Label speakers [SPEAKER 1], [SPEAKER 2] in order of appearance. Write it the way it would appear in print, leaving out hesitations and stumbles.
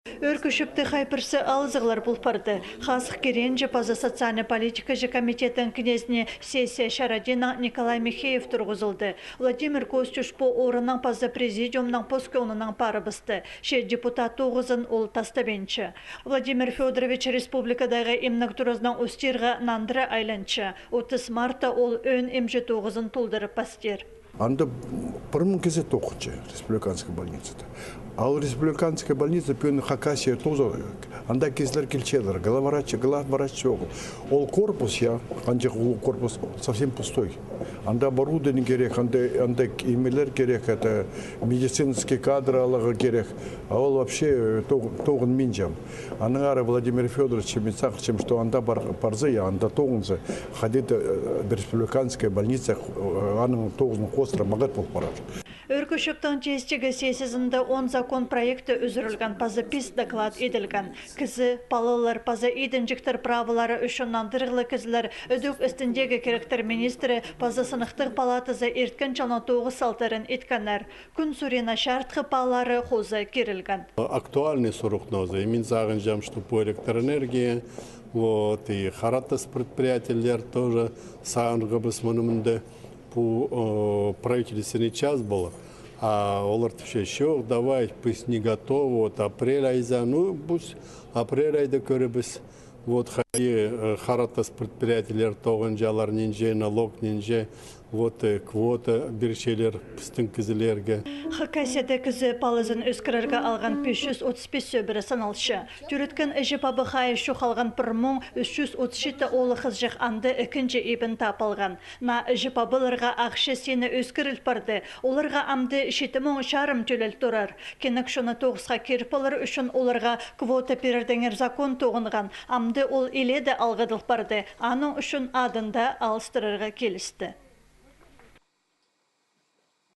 [SPEAKER 1] Өркүшіпті хайпырсы алызығылар бұлпарды. Хасық керенже паза социальный политика же комитетің князіне сессия Шарадина Николай Михеев тұрғызылды. Владимир Костюш по орынның паза президиумның посконының пары бысты. Ше депутат оғызын ол тастабенчі. Владимир Федорович республикадағы имнік тұрызның ұстирға нандыра айланчы. 30 марта ол өн имжет оғызын толдырып пастер.
[SPEAKER 2] Анда пырмын кезе тоқычы республиканская больницада. Ал республиканская больница пен Хакасия тоже. Анда кезлер келчелер, главврач жоқ. Ол корпус, корпус совсем пустой. Анда оборудование керек, анда имелер керек, это медицинский кадры алығы керек. А ол вообще тоғын минжам. Аныңары Владимир Федорович Мицаховичем, что анда парзы, анда тоғынсы. Ходит республиканская больница, аның тоғын қостыра мағат болып барар.
[SPEAKER 1] Өркүшіптің жестегі сесізінде 10 закон проекты үзірілген пазы пис доклад еділген. Кізі, палылар пазы едінжіктір правылары үшін нандырғылы кізілер өдік үстіндегі керектер министрі пазы сынықтық палатызы ерткін чална 9 салтарын еткенер. Күн сурена шартқы палары қозы керілген.
[SPEAKER 3] Актуальный сұрық нозы. Мен зағын жам, что по электроэнергии, и харатас предприятиялер тоже сағын ғыбыс мұнымында по правительственный час было, а олар еще давай, пусть не готово, вот апрель айза, ну пусть апрель айда көребіз, вот харатас предприятиялер тоғын жалар нинже, налог нинже, вот квота бершелер пістің кізілерге.
[SPEAKER 1] Хакасияда кізі палызын өскірерге алған 535 сөбірі саналшы. Түріткен әжі пабы қайы шуқалған пұрмың 337 олы қыз жық анды үкінжі ебін тапалған. На әжі пабыларға ақшы сені өскіріл барды. Оларға амды 7 шарым төлел тұрар. Кенік шыны 9-ға керпілер үшін оларға квота перердеңер закон тоғынған. Амды ол еледі алғыдыл барды. Аның үшін адында алыстырырға келісті.